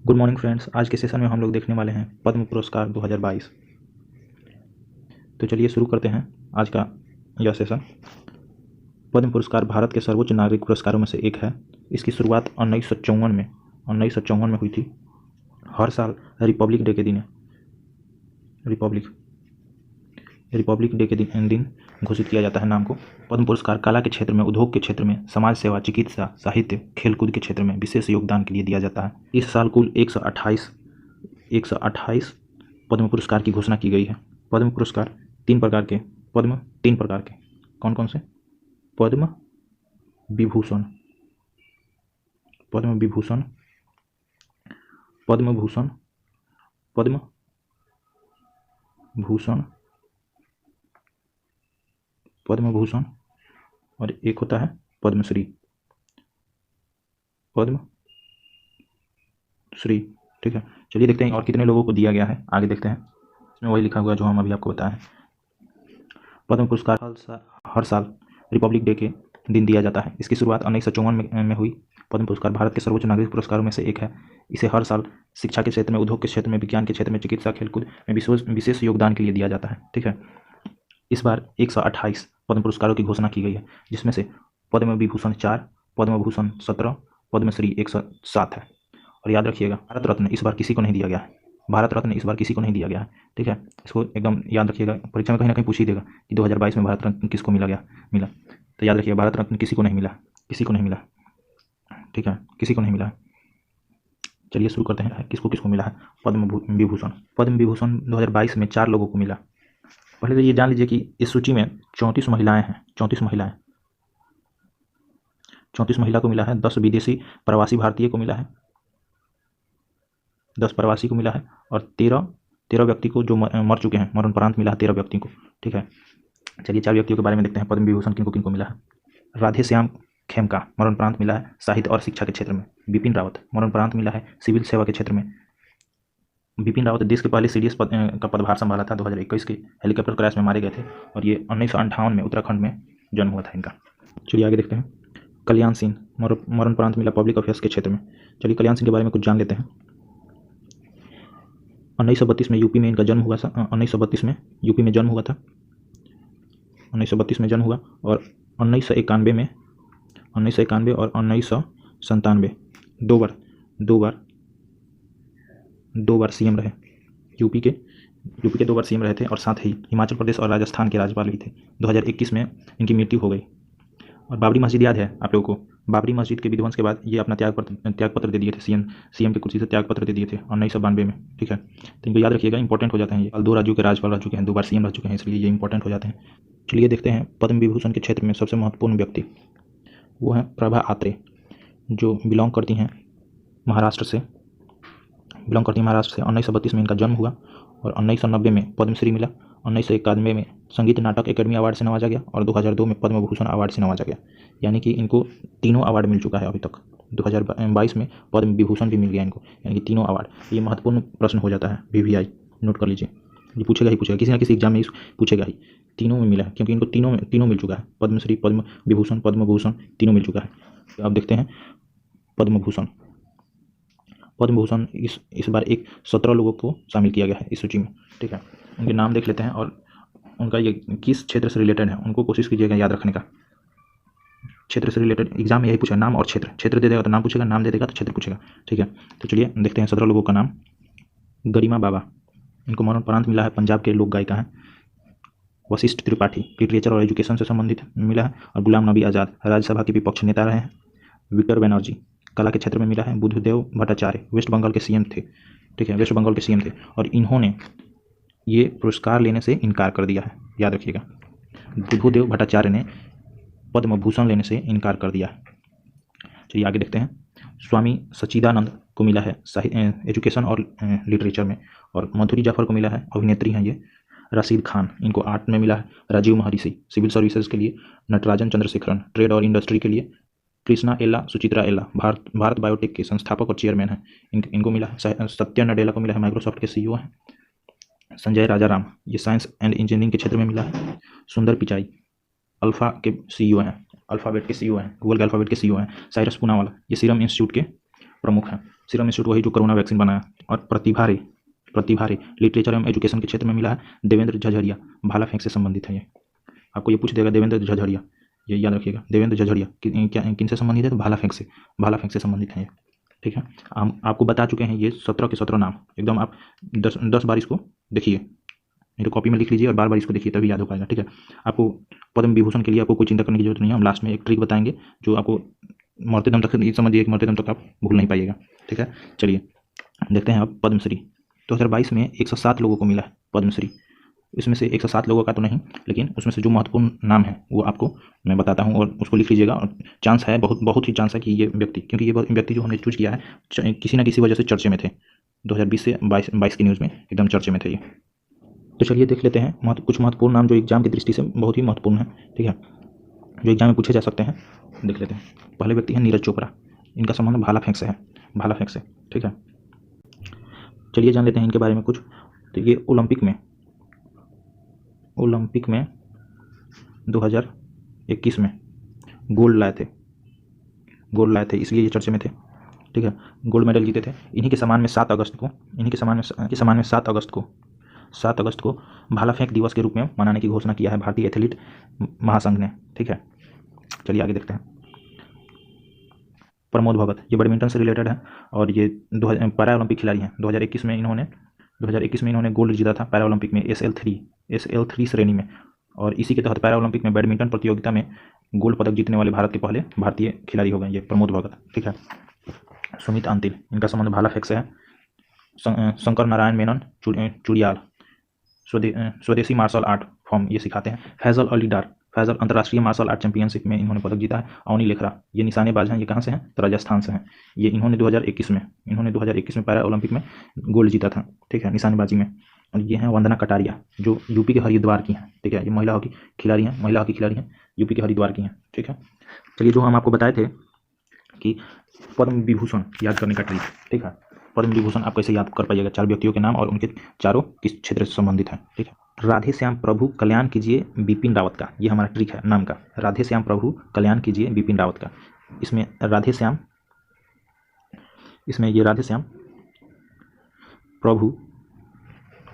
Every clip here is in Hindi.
Good morning friends. आज के सेशन में हम लोग देखने वाले हैं पद्म पुरस्कार 2022। तो चलिए शुरू करते हैं आज का यह सेशन। पद्म पुरस्कार भारत के सर्वोच्च नागरिक पुरस्कारों में से एक है। इसकी शुरुआत 1954 में हुई थी। हर साल रिपब्लिक डे के दिन दिन घोषित किया जाता है नाम को। पद्म पुरस्कार कला के क्षेत्र में, उद्योग के क्षेत्र में, समाज सेवा, चिकित्सा, साहित्य, खेलकूद के क्षेत्र में विशेष योगदान के लिए दिया जाता है। इस साल कुल 128 पद्म पुरस्कार की घोषणा की गई है। पद्म पुरस्कार तीन प्रकार के कौन कौन से? पद्म विभूषण, पद्म विभूषण, पद्म भूषण, पद्म भूषण, पद्म भूषण और एक होता है पद्मश्री। पद्मश्री, ठीक है। चलिए देखते हैं और कितने लोगों को दिया गया है, आगे देखते हैं। इसमें वही लिखा हुआ है जो हम अभी आपको बताएं। पद्म पुरस्कार हर साल रिपब्लिक डे के दिन दिया जाता है। इसकी शुरुआत 1954 में हुई। पद्म पुरस्कार भारत के सर्वोच्च नागरिक पुरस्कारों में से एक है। इसे हर साल शिक्षा के क्षेत्र में, उद्योग के क्षेत्र में, विज्ञान के क्षेत्र में, चिकित्सा, खेलकूद में विशेष योगदान के लिए दिया जाता है, ठीक है। इस बार 128 पद्म पुरस्कारों की घोषणा की गई है, जिसमें से पद्म विभूषण 4, पद्म भूषण 17, पद्मश्री 107 है। और याद रखिएगा, भारत रत्न इस बार किसी को नहीं दिया गया है। ठीक है। इसको एकदम याद रखिएगा, परीक्षा में कहीं ना कहीं पूछ ही देगा कि 2022 में भारत रत्न किसको मिला। तो याद रखिए, भारत रत्न किसी को नहीं मिला, ठीक है, किसी को नहीं मिला। चलिए शुरू करते हैं, किसको किसको मिला है पद्म विभूषण। 2022 में 4 लोगों को मिला। पहले तो ये जान लीजिए कि इस सूची में 34 महिलाएं हैं। 34 महिला को मिला है। 10 विदेशी प्रवासी भारतीय को मिला है, 10 प्रवासी को मिला है। और 13 व्यक्ति को जो मर चुके हैं, मरणोपरांत मिला है 13 व्यक्ति को, ठीक है। चलिए 4 व्यक्तियों के बारे में देखते हैं पद्म विभूषण किनको किनको मिला है। राधे श्याम खेमका, मरणोपरांत मिला है साहित्य और शिक्षा के क्षेत्र में। बिपिन रावत, मरणोपरांत मिला है सिविल सेवा के क्षेत्र में। बिपिन रावत देश के पहले सीडीएस का पदभार संभाला था। 2021 के हेलीकॉप्टर क्रैश में मारे गए थे और ये 1958 में उत्तराखंड में जन्म हुआ था इनका। चलिए आगे देखते हैं। कल्याण सिंह, मरणोपरांत मिला पब्लिक अफेयर्स के क्षेत्र में। चलिए कल्याण सिंह के बारे में कुछ जान लेते हैं। 1932 में यूपी में इनका जन्म हुआ था। 1932 में यूपी में जन्म हुआ था। 1932 में जन्म हुआ और 1991 और 1997 दो बार सीएम रहे। यूपी के 2 बार सीएम रहे थे और साथ ही हिमाचल प्रदेश और राजस्थान के राज्यपाल भी थे। 2021 में इनकी मृत्यु हो गई। और बाबरी मस्जिद याद है आप लोगों को? बाबरी मस्जिद के विध्वंस के बाद ये अपना त्यागपत्र दे दिए थे। सीएम की कुर्सी से त्यागपत्र दे दिए थे 1992 में, ठीक है। तो इनको याद रखिएगा, इंपॉर्टेंट हो जाते हैं ये। 2 राज्यों के राज्यपाल रह चुके हैं, 2 बार सीएम रह चुके हैं, इसलिए ये इंपॉर्टेंट हो जाते हैं। चलिए देखते हैं पद्म विभूषण के क्षेत्र में सबसे महत्वपूर्ण व्यक्ति। वो हैं प्रभा आत्रे, जो बिलोंग करती हैं महाराष्ट्र से। 1932 में इनका जन्म हुआ और 1990 में पद्मश्री मिला। 1991 में संगीत नाटक अकेडमी अवार्ड से नवाजा गया और 2002 में पद्म भूषण अवार्ड से नवाजा गया। यानी कि इनको तीनों अवार्ड मिल चुका है अभी तक। 2022 में पद्म विभूषण भी मिल गया इनको, यानी कि तीनों अवार्ड। ये महत्वपूर्ण प्रश्न हो जाता है, VVI नोट कर लीजिए। ये पूछेगा, किसी ना किसी एग्जाम में पूछेगा ही। तीनों में मिला है क्योंकि इनको तीनों मिल चुका है। पद्मश्री, पद्म विभूषण, पद्म भूषण तीनों मिल चुका है। अब देखते हैं पद्म भूषण। इस बार 17 लोगों को शामिल किया गया है इस सूची में, ठीक है। उनके नाम देख लेते हैं और उनका ये किस क्षेत्र से रिलेटेड है उनको कोशिश कीजिएगा याद रखने का। क्षेत्र से रिलेटेड एग्जाम में यही पूछेगा, नाम और क्षेत्र दे देगा तो नाम पूछेगा, नाम दे देगा तो क्षेत्र पूछेगा, ठीक है। तो चलिए देखते हैं 17 लोगों का नाम। गरिमा बाबा, इनको मरणोपरांत मिला है, पंजाब के लोक गायिका हैं। वशिष्ठ त्रिपाठी, लिटरेचर और एजुकेशन से संबंधित मिला है। और गुलाम नबी आज़ाद, राज्यसभा के विपक्ष नेता रहे हैं। विक्टर बनर्जी, कला के क्षेत्र में मिला है। बुद्धदेव भट्टाचार्य, वेस्ट बंगाल के सीएम थे, ठीक है, और इन्होंने ये पुरस्कार लेने से इनकार कर दिया है, याद रखिएगा। बुद्धदेव भट्टाचार्य ने पद्म भूषण लेने से इनकार कर दिया है। चलिए आगे देखते हैं। स्वामी सच्चिदानंद को मिला है एजुकेशन और लिटरेचर में। और मधुरी जाफर को मिला है, अभिनेत्री हैं ये। रशीद खान, इनको आर्ट में मिला है। राजीव महर्षि, सिविल सर्विसेज के लिए। नटराजन चंद्रशेखरन, ट्रेड और इंडस्ट्री के लिए। कृष्णा एल्ला, सुचित्रा एल्ला, भारत बायोटेक के संस्थापक और चेयरमैन हैं, इनको मिला है। सत्या नडेला को मिला है, माइक्रोसॉफ्ट के CEO हैं। संजय राजाराम, ये साइंस एंड इंजीनियरिंग के क्षेत्र में मिला है। सुंदर पिचाई, अल्फा के CEO हैं, अल्फाबेट के CEO हैं, गूगल के अल्फाबेट के CEO हैं। साइरस पूनावाला, ये सीरम इंस्टीट्यूट के प्रमुख हैं। सीरम इंस्टीट्यूट वही जो कोरोना वैक्सीन बनाया। और प्रतिभा रे लिटरेचर एवं एजुकेशन के क्षेत्र में मिला है देवेंद्र झझरिया, भाला फेंक से संबंधित है ये। आपको ये पूछ देगा देवेंद्र झझरिया, ये याद रखिएगा। देवेंद्र झझरिया क्या किन से संबंधित है? तो भाला फेंक से संबंधित है ये। ठीक है, हम आपको बता चुके हैं ये 17 के 17 नाम। एकदम आप 10 बार इसको देखिए, नहीं तो कॉपी में लिख लीजिए और बार बार इसको देखिए, तभी याद हो पाएगा। ठीक है, आपको पद्म विभूषण के लिए आपको कोई चिंता करने की जरूरत नहीं है। हम लास्ट में एक ट्रिक बताएंगे जो आपको मरते दम तक, ये समझिए कि मरते दम तक आप भूल नहीं पाइएगा। ठीक है, चलिए देखते हैं अब पद्मश्री। 2022 में 107 लोगों को मिला है पद्मश्री। इसमें से 107 लोगों का तो नहीं, लेकिन उसमें से जो महत्वपूर्ण नाम है वो आपको मैं बताता हूँ और उसको लिख लीजिएगा। और चांस है, बहुत ही चांस है कि ये व्यक्ति, क्योंकि ये व्यक्ति जो हमने चूज किया है किसी न किसी वजह से चर्चे में थे। 2020 से 22 की न्यूज़ में एकदम चर्चे में थे ये। तो चलिए देख लेते हैं कुछ महत्वपूर्ण नाम जो एग्जाम की दृष्टि से बहुत ही महत्वपूर्ण है। ठीक है, जो एग्जाम में पूछे जा सकते हैं, देख लेते हैं। पहले व्यक्ति है नीरज चोपड़ा, इनका संबंध भाला फेंक से है, भाला फेंक से। ठीक है, चलिए जान लेते हैं इनके बारे में कुछ। तो ये ओलंपिक में 2021 में गोल्ड लाए थे, इसलिए ये चर्चे में थे। ठीक है, गोल्ड मेडल जीते थे। इन्हीं के समान में 7 अगस्त को भाला फेंक दिवस के रूप में मनाने की घोषणा किया है भारतीय एथलीट महासंघ ने। ठीक है, चलिए आगे देखते हैं। प्रमोद भगत, ये बैडमिंटन से रिलेटेड है और ये पैरा ओलंपिक खिलाड़ी हैं। 2021 में इन्होंने गोल्ड जीता था पैरा ओलंपिक में SL3 श्रेणी में। और इसी के तहत पैरा ओलंपिक में बैडमिंटन प्रतियोगिता में गोल्ड पदक जीतने वाले भारत के पहले भारतीय खिलाड़ी हो गए ये प्रमोद भगत। ठीक है, सुमित अंतिल, इनका संबंध भाला फेंक से है। शंकर नारायण मेनन चुड़ियाल, स्वदेशी मार्शल आर्ट फॉर्म ये सिखाते हैं। फैजल अली डार, फैजल अंतर्राष्ट्रीय मार्शल आर्ट चैंपियनशिप में इन्होंने पदक जीता है। अवनी लेखरा, ये निशानेबाज हैं। ये कहाँ से हैं? तो राजस्थान से हैं। ये इन्होंने 2021 में पैरा ओलंपिक में गोल्ड जीता था। ठीक है, निशानेबाजी में। और ये हैं वंदना कटारिया, जो यूपी के हरिद्वार की हैं। ठीक है, ये महिला हॉकी खिलाड़ी हैं, यूपी के हरिद्वार की हैं। ठीक है, चलिए जो हम आपको बताए थे कि पद्म विभूषण याद करने का ट्रिक। ठीक है, पद्म विभूषण आप कैसे याद कर पाइएगा? 4 व्यक्तियों के नाम और उनके चारों किस क्षेत्र से संबंधित हैं। ठीक है, राधे श्याम प्रभु कल्याण कीजिए बिपिन रावत का, ये हमारा ट्रिक है नाम का। राधे श्याम प्रभु कल्याण कीजिए बिपिन रावत का। इसमें ये राधे श्याम प्रभु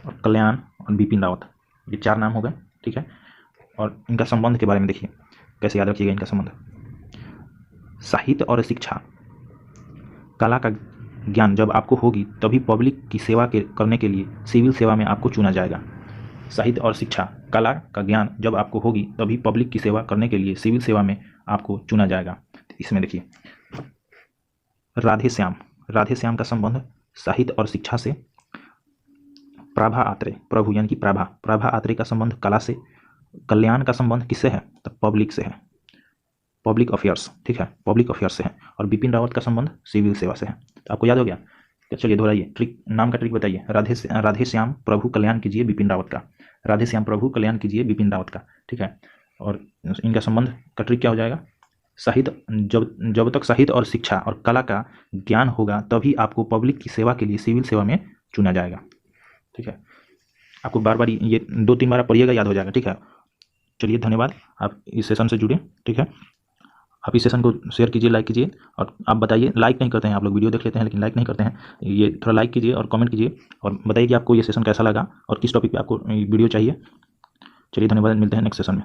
और कल्याण और बिपिन रावत, ये 4 नाम हो गए। ठीक है, और इनका संबंध के बारे में देखिए, कैसे याद रखिएगा इनका संबंध। साहित्य और शिक्षा, कला का ज्ञान जब आपको होगी तभी पब्लिक की सेवा करने के लिए सिविल सेवा में आपको चुना जाएगा। साहित्य और शिक्षा, कला का ज्ञान जब आपको होगी तभी पब्लिक की सेवा करने के लिए सिविल सेवा में आपको चुना जाएगा। इसमें देखिए, राधे श्याम का संबंध साहित्य और शिक्षा से। प्रभा आत्रे, प्रभु यानी कि प्रभा आत्रे का संबंध कला से। कल्याण का संबंध किससे है? तो पब्लिक से है, पब्लिक अफेयर्स। ठीक है, पब्लिक अफेयर्स से है। और बिपिन रावत का संबंध सिविल सेवा से है। तो आपको याद हो गया? तो चलिए दोहराइए, ट्रिक, नाम का ट्रिक बताइए। राधे श्याम प्रभु कल्याण कीजिए बिपिन रावत का, राधे श्याम प्रभु कल्याण कीजिए बिपिन रावत का। ठीक है, और इनका संबंध का ट्रिक क्या हो जाएगा? साहित्य, जब तक साहित्य और शिक्षा और कला का ज्ञान होगा तभी आपको पब्लिक की सेवा के लिए सिविल सेवा में चुना जाएगा। ठीक है, आपको बार बार ये 2-3 बार पढ़िएगा, याद हो जाएगा। ठीक है, चलिए धन्यवाद, आप इस सेशन से जुड़े। ठीक है, आप इस सेशन को शेयर कीजिए, लाइक कीजिए। और आप बताइए, लाइक नहीं करते हैं आप लोग, वीडियो देख लेते हैं लेकिन लाइक नहीं करते हैं। ये थोड़ा लाइक कीजिए और कमेंट कीजिए और बताइए कि आपको ये सेशन कैसा लगा और किस टॉपिक पे आपको वीडियो चाहिए। चलिए धन्यवाद, मिलते हैं नेक्स्ट सेशन में।